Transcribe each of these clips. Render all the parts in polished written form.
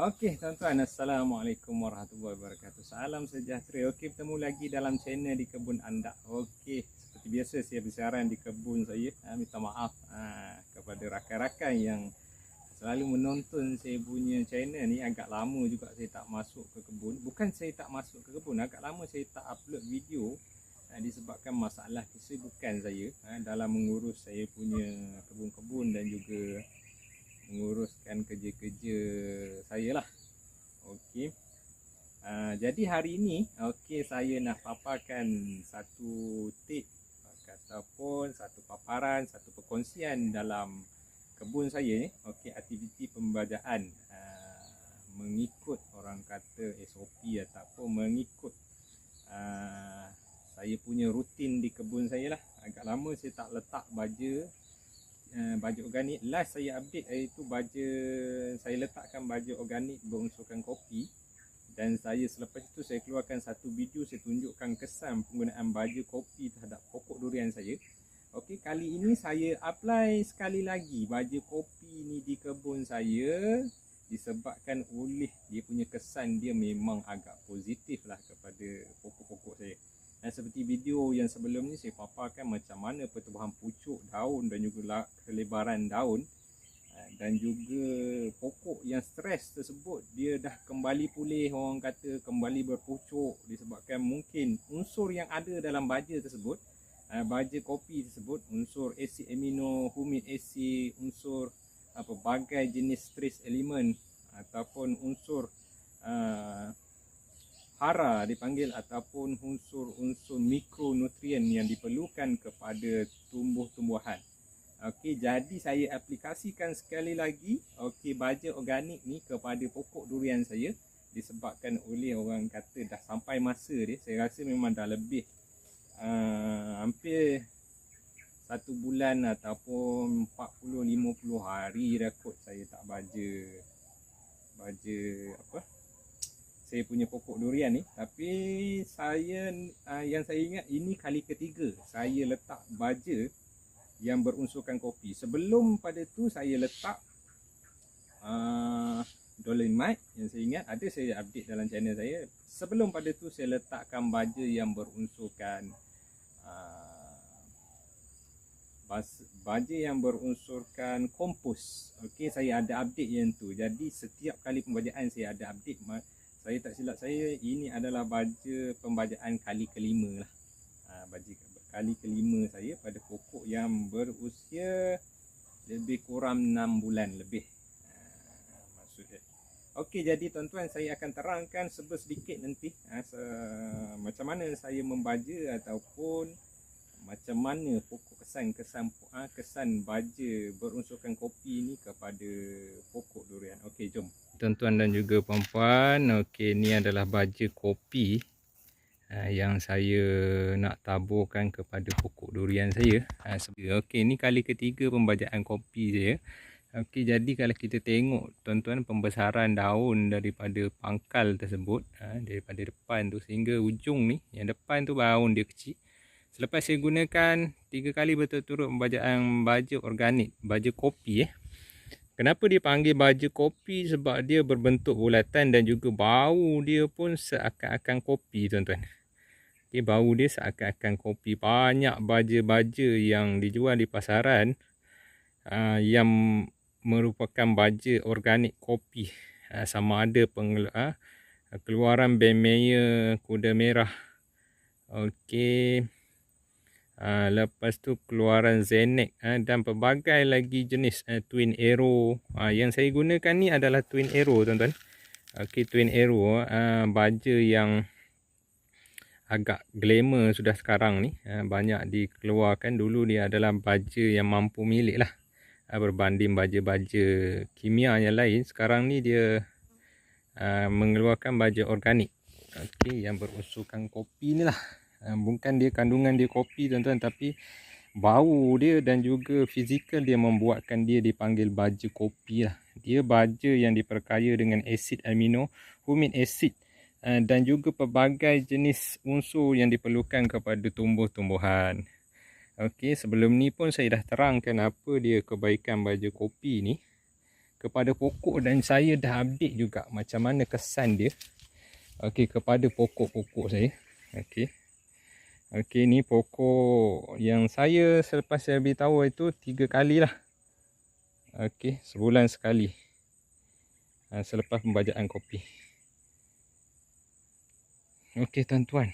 Okey tuan-tuan, Assalamualaikum warahmatullahi wabarakatuh. Salam sejahtera. Okey, bertemu lagi dalam channel di kebun anda. Okey, seperti biasa saya bersiaran di kebun saya. Minta maaf kepada rakan-rakan yang selalu menonton saya punya channel ni. Agak lama juga saya tak masuk ke kebun. Bukan saya tak masuk ke kebun, agak lama saya tak upload video disebabkan masalah kesibukan saya dalam mengurus saya punya kebun-kebun dan juga menguruskan kerja-kerja saya lah. Okey. Jadi hari ini saya nak paparkan satu tip ataupun satu paparan, satu perkongsian dalam kebun saya ni. Okey, aktiviti pembajaan mengikut orang kata SOP ataupun mengikut saya punya rutin di kebun saya lah. Agak lama saya tak letak baja organik. Last saya update iaitu baja, saya letakkan baja organik berunsurkan kopi, dan saya selepas itu saya keluarkan satu video saya tunjukkan kesan penggunaan baja kopi terhadap pokok durian saya. Okey, kali ini saya apply sekali lagi baja kopi ni di kebun saya disebabkan oleh dia punya kesan, dia memang agak positif lah kepada pokok-pokok saya. Dan seperti video yang sebelum ni saya paparkan macam mana pertubuhan pucuk daun dan juga kelebaran daun, dan juga pokok yang stres tersebut dia dah kembali pulih, orang kata kembali berpucuk disebabkan mungkin unsur yang ada dalam baja tersebut, baja kopi tersebut, unsur asid amino, humic acid, unsur pelbagai jenis trace element ataupun unsur hara dipanggil, ataupun unsur-unsur mikronutrien yang diperlukan kepada tumbuh-tumbuhan. Okey, jadi saya aplikasikan sekali lagi baja organik ni kepada pokok durian saya disebabkan oleh orang kata dah sampai masa dia. Saya rasa memang dah lebih hampir 1 bulan ataupun 40-50 hari dah kot saya tak baja saya punya pokok durian ni. Tapi saya yang saya ingat ini kali ketiga saya letak baja yang berunsurkan kopi. Sebelum pada tu saya letak dolomite, yang saya ingat ada saya update dalam channel saya. Sebelum pada tu saya letakkan baja yang berunsurkan kompos. Okey, saya ada update yang tu. Jadi setiap kali pembajaan saya ada update. Saya tak silap saya, ini adalah baja pembajaan kali kelima lah. Baja kali kelima saya pada pokok yang berusia lebih kurang 6 bulan lebih maksudnya. Okey, jadi tuan-tuan saya akan terangkan sedikit nanti macam mana saya membaja ataupun macam mana pokok kesan baja berunsurkan kopi ni kepada pokok durian. Okey, jom. Tuan-tuan dan juga puan-puan, okey, ni adalah baja kopi yang saya nak taburkan kepada pokok durian saya. Okey, ni kali ketiga pembajaan kopi saya. Okey, jadi kalau kita tengok tuan-tuan, pembesaran daun daripada pangkal tersebut, daripada depan tu sehingga ujung ni, yang depan tu daun dia kecil. Selepas saya gunakan 3 kali berturut-turut pembajaan baja organik, baja kopi Kenapa dia panggil baja kopi? Sebab dia berbentuk bulatan dan juga bau dia pun seakan-akan kopi, tuan-tuan. Okay, bau dia seakan-akan kopi. Banyak baja-baja yang dijual di pasaran yang merupakan baja organik kopi. Sama ada keluaran Bemmeyer, kuda merah. Okey. Lepas tu keluaran Zenek dan pelbagai lagi jenis Twin Arrow. Yang saya gunakan ni adalah Twin Arrow, tuan-tuan. Okey, Twin Arrow baja yang agak glamour sudah sekarang ni, banyak dikeluarkan. Dulu dia adalah baja yang mampu milik lah, berbanding baja-baja kimia yang lain. Sekarang ni dia mengeluarkan baja organik, okey, yang berunsurkan kopi ni lah. Bukan dia kandungan dia kopi, tuan-tuan, tapi bau dia dan juga fizikal dia membuatkan dia dipanggil baja kopi lah. Dia baja yang diperkaya dengan asid amino, humic acid dan juga pelbagai jenis unsur yang diperlukan kepada tumbuh-tumbuhan. Okey, sebelum ni pun saya dah terangkan apa dia kebaikan baja kopi ni. kepada pokok, dan saya dah update juga macam mana kesan dia kepada pokok-pokok saya. Okey, ni pokok yang saya selepas saya beritahu itu 3 kali lah. Sebulan sekali selepas pembajaan kopi. Tuan-tuan,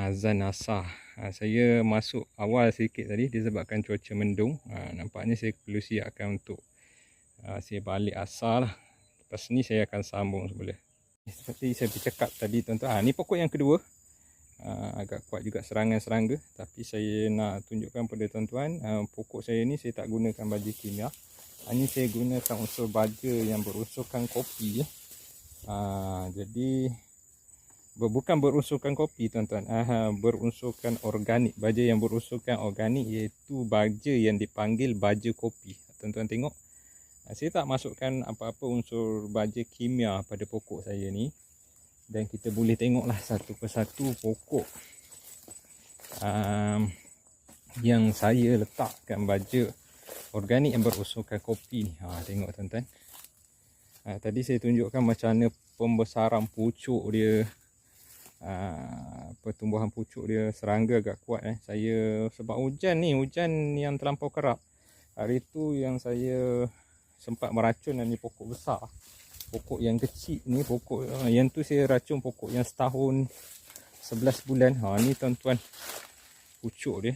azan asar. Saya masuk awal sikit tadi disebabkan cuaca mendung. Nampaknya saya perlu siapkan untuk saya balik asar lah. Lepas ni saya akan sambung semula. Seperti saya bercakap tadi tuan-tuan, ni pokok yang kedua. Agak kuat juga serangga-serangga, tapi saya nak tunjukkan pada tuan-tuan, pokok saya ni saya tak gunakan baja kimia. Ini saya gunakan unsur baja yang berunsurkan kopi. Jadi bukan berunsurkan kopi tuan-tuan, berunsurkan organik. Baja yang berunsurkan organik iaitu baja yang dipanggil baja kopi. Tuan-tuan tengok, saya tak masukkan apa-apa unsur baja kimia pada pokok saya ni. Dan kita boleh tengoklah satu persatu pokok yang saya letakkan baja organik yang berunsurkan kopi ni. Tengok tuan-tuan. Tadi saya tunjukkan macam mana pembesaran pucuk dia, pertumbuhan pucuk dia. Serangga agak kuat. Saya sebab hujan yang terlampau kerap. Hari tu yang saya sempat meracun ni pokok besar. Pokok yang kecil ni, pokok yang tu saya racun pokok yang setahun 11 bulan. Ni tuan-tuan pucuk dia.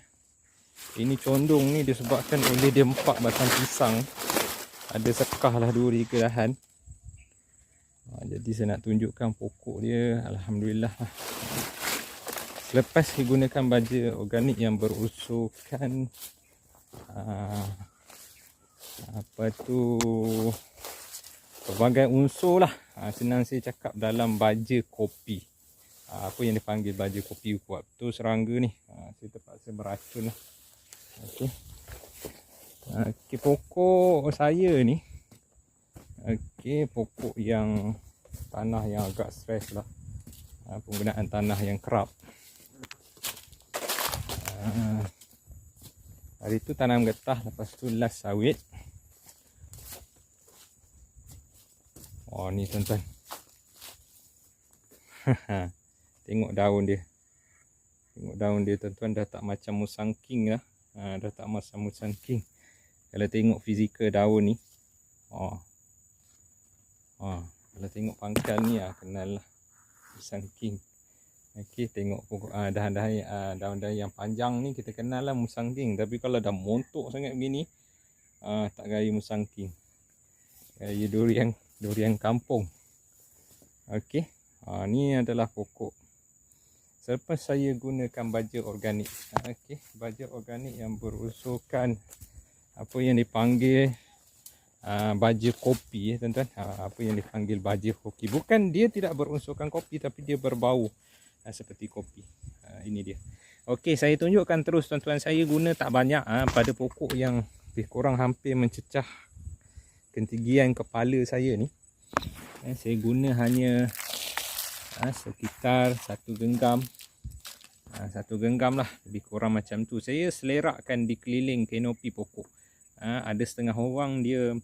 Ini condong ni disebabkan oleh dia empak batang pisang. Ada sekah lah 2-3 dahan. Jadi saya nak tunjukkan pokok dia. Alhamdulillah. Selepas digunakan baja organik yang berunsurkan pelbagai unsur lah. Senang saya cakap dalam baja kopi. Apa yang dipanggil baja kopi kuat. Betul serangga ni. Saya terpaksa beracun lah. Pokok saya ni. Pokok yang tanah yang agak stres lah. Penggunaan tanah yang kerap. Hari tu tanam getah, lepas tu las sawit. Ni tuan-tuan. Tengok daun dia. Tuan-tuan, dah tak macam musang king lah. Dah tak macam musang king. Kalau tengok fizikal daun ni. Kalau tengok pangkal ni, kenal lah musang king. Tengok pokok daun-daun yang panjang ni kita kenal lah musang king. Tapi kalau dah montok sangat begini, tak gaya musang king. Gaya durian kampung. Ni adalah pokok selepas saya gunakan baja organik. Baja organik yang berunsurkan apa yang dipanggil baja kopi, tuan-tuan. Apa yang dipanggil baja kopi. Bukan dia tidak berunsurkan kopi, tapi dia berbau seperti kopi. Ini dia. Saya tunjukkan terus tuan-tuan. Saya guna tak banyak pada pokok yang lebih kurang hampir mencecah ketinggian kepala saya ni. Saya guna hanya sekitar 1 genggam. 1 genggam lah, lebih kurang macam tu. Saya selerakkan di keliling kanopi pokok. Ada setengah orang dia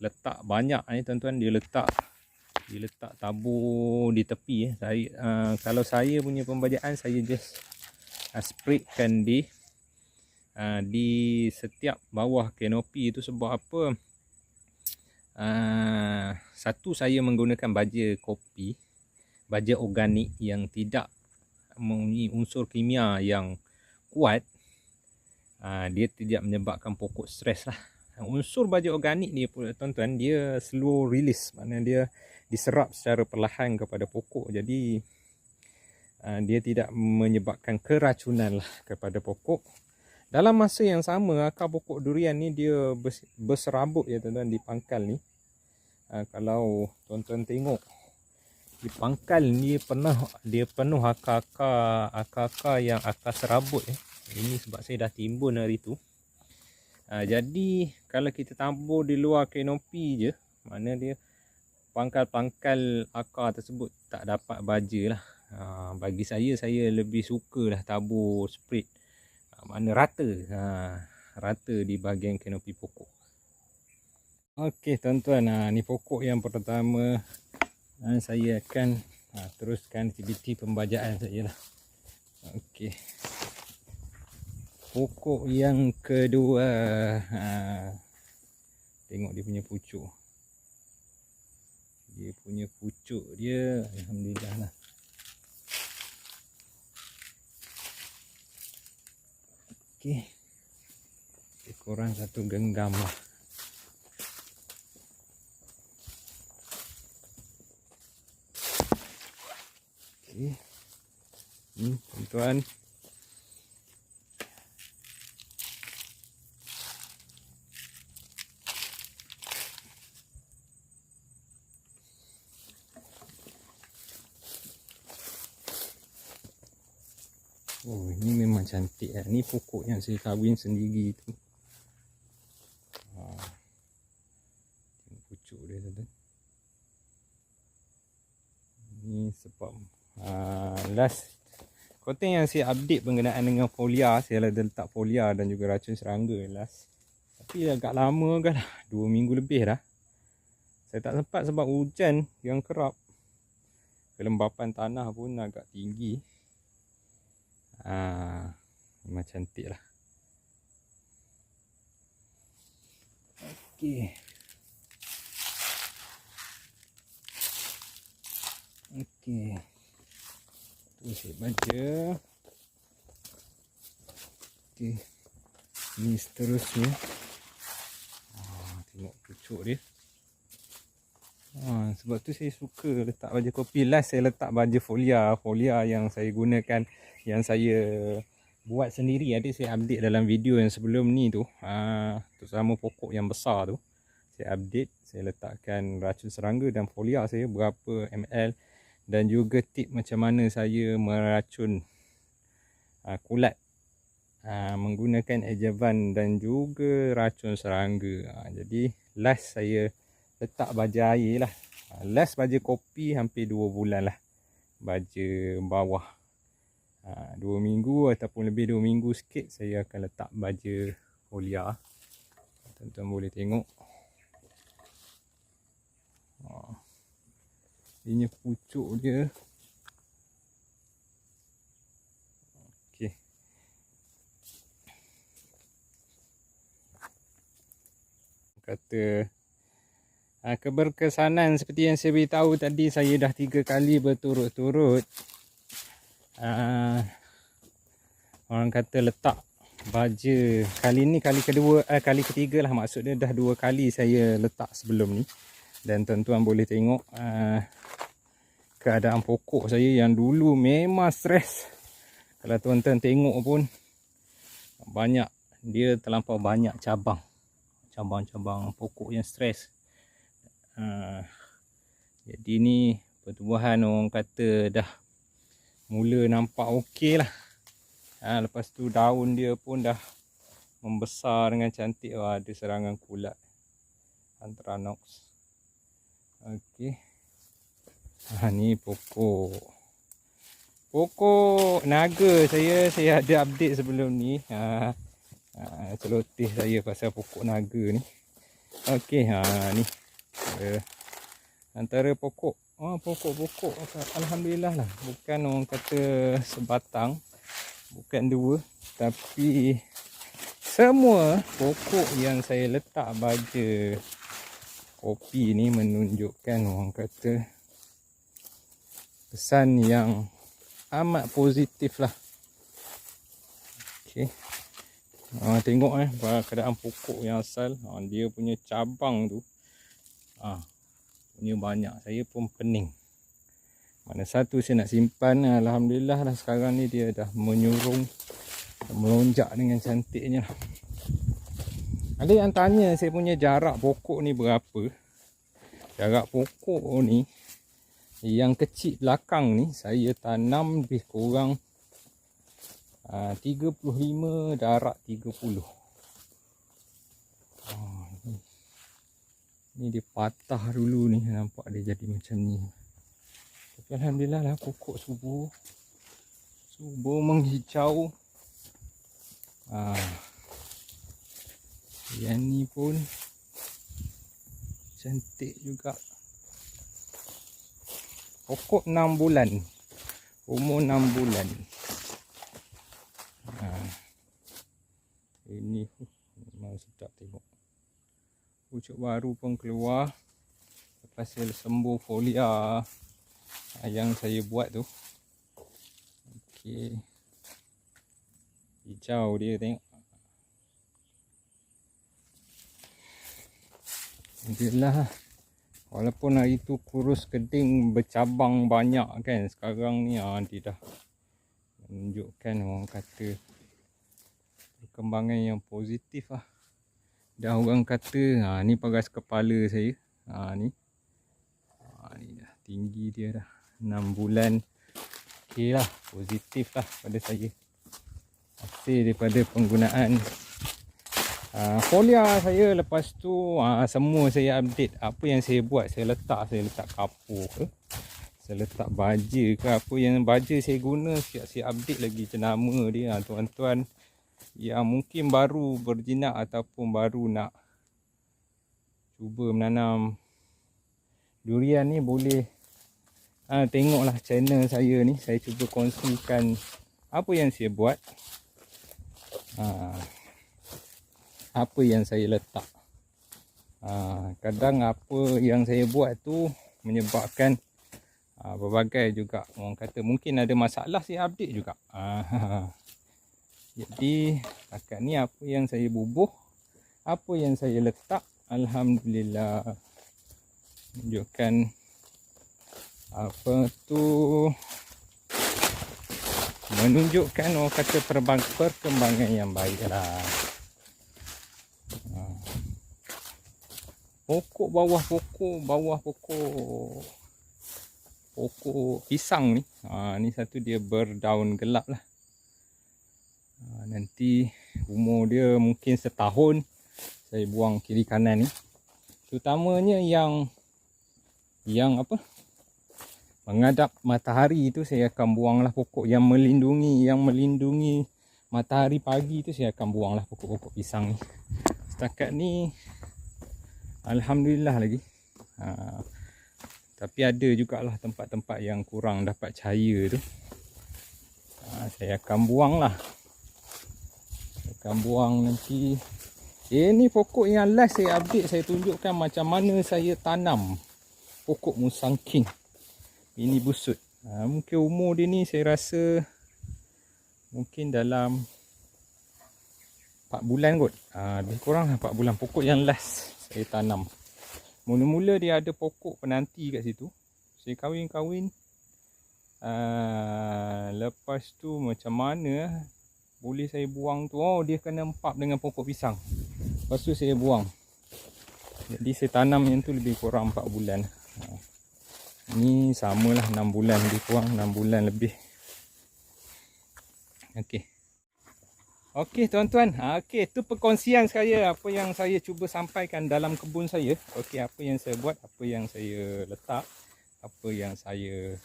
letak banyak ni tuan-tuan. Dia letak tabur di tepi. Kalau saya punya pembajaan, saya just spraykan di setiap bawah kanopi itu. Sebab apa? Satu, saya menggunakan baja kopi, baja organik yang tidak mempunyai unsur kimia yang kuat. Dia tidak menyebabkan pokok stres lah. Unsur baja organik ni tuan-tuan, dia slow release. Maknanya dia diserap secara perlahan kepada pokok. Jadi dia tidak menyebabkan keracunan lah kepada pokok. Dalam masa yang sama, akar pokok durian ni dia berserabut ya tuan-tuan di pangkal ni. Kalau tuan-tuan tengok di pangkal ni dia penuh akar-akar yang akar serabut. Ini sebab saya dah timbun hari tu. Jadi kalau kita tabur di luar kanopi je, mana dia pangkal-pangkal akar tersebut tak dapat baja lah. Bagi saya lebih suka lah tabur spread. Mana rata di bahagian kanopi pokok. Okey tuan-tuan, ni pokok yang pertama. Saya akan teruskan aktiviti pembajaan saya lah. Okey. Pokok yang kedua. Tengok dia punya pucuk. Dia alhamdulillah lah. Okey. Kurang satu genggam lah. Okey. Tuan-tuan. Oh, ini memang cantik lah. Ni pokok yang saya kahwin sendiri tu. Tengok pucuk dia tu. Ni sebab last konten yang saya update berkenaan dengan folia. Saya ada letak folia dan juga racun serangga last. Tapi agak lama kan lah. 2 minggu lebih dah. Saya tak sempat sebab hujan yang kerap. Kelembapan tanah pun agak tinggi. Memang cantik lah. Okey. Okey. Tu saya baca. Okey. Ni seterusnya. Tengok pucuk dia. Sebab tu saya suka letak baja kopi. Last saya letak baja folia. Folia yang saya gunakan, yang saya buat sendiri. Ada saya update dalam video yang sebelum ni tu. Terutama pokok yang besar tu. Saya update. Saya letakkan racun serangga dan folia saya berapa ml. Dan juga tip macam mana saya meracun kulat. Menggunakan ejavan dan juga racun serangga. Jadi last saya letak baja air lah. Last baja kopi hampir 2 bulan lah. Baja bawah 2 minggu ataupun lebih 2 minggu sikit saya akan letak baja folia. Tuan-tuan boleh tengok. Ini pucuk dia. Okey. Kata keberkesanan seperti yang saya beritahu tadi, saya dah 3 kali berturut-turut orang kata letak baja. Kali ni kali kedua, kali ketiga lah, maksudnya dah 2 kali saya letak sebelum ni. Dan tuan-tuan boleh tengok keadaan pokok saya yang dulu memang stres. Kalau tuan-tuan tengok pun banyak, dia terlampau banyak cabang-cabang pokok yang stres. Jadi ni pertumbuhan orang kata dah mula nampak okey lah. Lepas tu daun dia pun dah membesar dengan cantik. Ada serangan kulat, Anthraconox. Okey. Ni pokok naga saya ada update sebelum ni. Celoteh saya pasal pokok naga ni. Okey, ni antara pokok alhamdulillah lah, bukan orang kata sebatang, bukan 2, tapi semua pokok yang saya letak baja kopi ni menunjukkan orang kata kesan yang amat positif lah. Okey. Tengok keadaan pokok yang asal. Dia punya cabang tu punya banyak. Saya pun pening. Mana satu saya nak simpan. Alhamdulillah lah sekarang ni dia dah menyurung, melonjak dengan cantiknya. Ada yang tanya saya punya jarak pokok ni berapa. Jarak pokok ni yang kecil belakang ni saya tanam lebih kurang 35 darab 30. Ni dia patah dulu ni, nampak dia jadi macam ni. Tapi alhamdulillah lah pokok subur menghijau. Yang ni pun Cantik juga. Pokok 6 bulan. Umur 6 bulan. Ini memang sedap tengok. Pucuk baru pun keluar. Lepas saya sembuh folia yang saya buat tu. Okey. Hijau dia tengok. Itulah. Walaupun hari tu kurus keding bercabang banyak kan. Sekarang ni dia dah menunjukkan orang kata perkembangan yang positif lah. Dah orang kata ni paras kepala saya. Ni. Ni dah tinggi dia dah 6 bulan. Okey lah, positif lah pada saya. Hasil daripada penggunaan folia saya. Lepas tu semua saya update. Apa yang saya buat, saya letak kapur ke, saya letak baja ke, apa yang baja saya guna, siap-siap update lagi jenama dia. Tuan-tuan yang mungkin baru berjinak ataupun baru nak cuba menanam durian ni, boleh tengoklah channel saya ni. Saya cuba kongsikan apa yang saya buat, apa yang saya letak. Kadang apa yang saya buat tu menyebabkan berbagai juga, orang kata mungkin ada masalah, saya update juga. Jadi setakat ni apa yang saya bubuh, apa yang saya letak, alhamdulillah menunjukkan apa tu, menunjukkan orang kata perkembangan yang baik lah. Pokok bawah pokok pisang ni. Ni satu dia berdaun gelap lah. Nanti umur dia mungkin setahun. Saya buang kiri kanan ni. Terutamanya yang apa, menghadap matahari tu saya akan buanglah pokok yang melindungi matahari pagi tu, saya akan buanglah pokok-pokok pisang ni. Setakat ni alhamdulillah lagi. Tapi ada jugalah tempat-tempat yang kurang dapat cahaya tu. Saya akan buang lah. Saya akan buang nanti. Ni pokok yang last saya update, saya tunjukkan macam mana saya tanam pokok Musang King. Ini busut. Mungkin umur dia ni saya rasa mungkin dalam 4 bulan kot. Lebih kurang 4 bulan. Pokok yang last saya tanam. Mula-mula dia ada pokok penanti kat situ. Saya kahwin. Lepas tu macam mana boleh saya buang tu. Dia kena empap dengan pokok pisang. Lepas tu saya buang. Jadi saya tanam yang tu lebih kurang 4 bulan. Ni samalah 6 bulan lebih kurang, 6 bulan lebih. Okey tuan-tuan. Okey, tu perkongsian saya apa yang saya cuba sampaikan dalam kebun saya. Okey, apa yang saya buat, apa yang saya letak, apa yang saya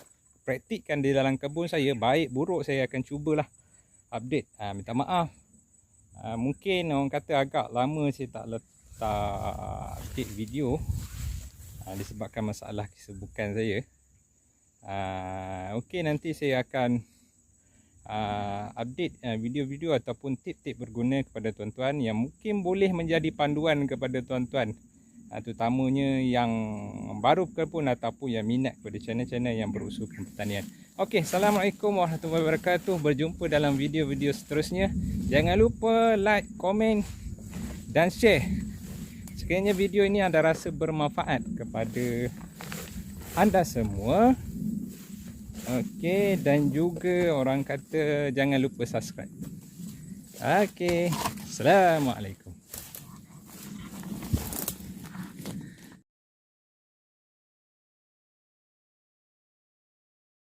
praktikkan di dalam kebun saya. Baik buruk saya akan cubalah update. Minta maaf. Mungkin orang kata agak lama saya tak letak update video. Disebabkan masalah kesibukan saya. Okey, nanti saya akan update video-video ataupun tip-tip berguna kepada tuan-tuan yang mungkin boleh menjadi panduan kepada tuan-tuan, terutamanya yang baru berkebun ataupun yang minat kepada channel-channel yang berusahakan pertanian. Okey, Assalamualaikum warahmatullahi wabarakatuh. Berjumpa dalam video-video seterusnya. Jangan lupa like, komen dan share. Sekiranya video ini anda rasa bermanfaat kepada anda semua. Okey, dan juga orang kata jangan lupa subscribe. Okey, Assalamualaikum.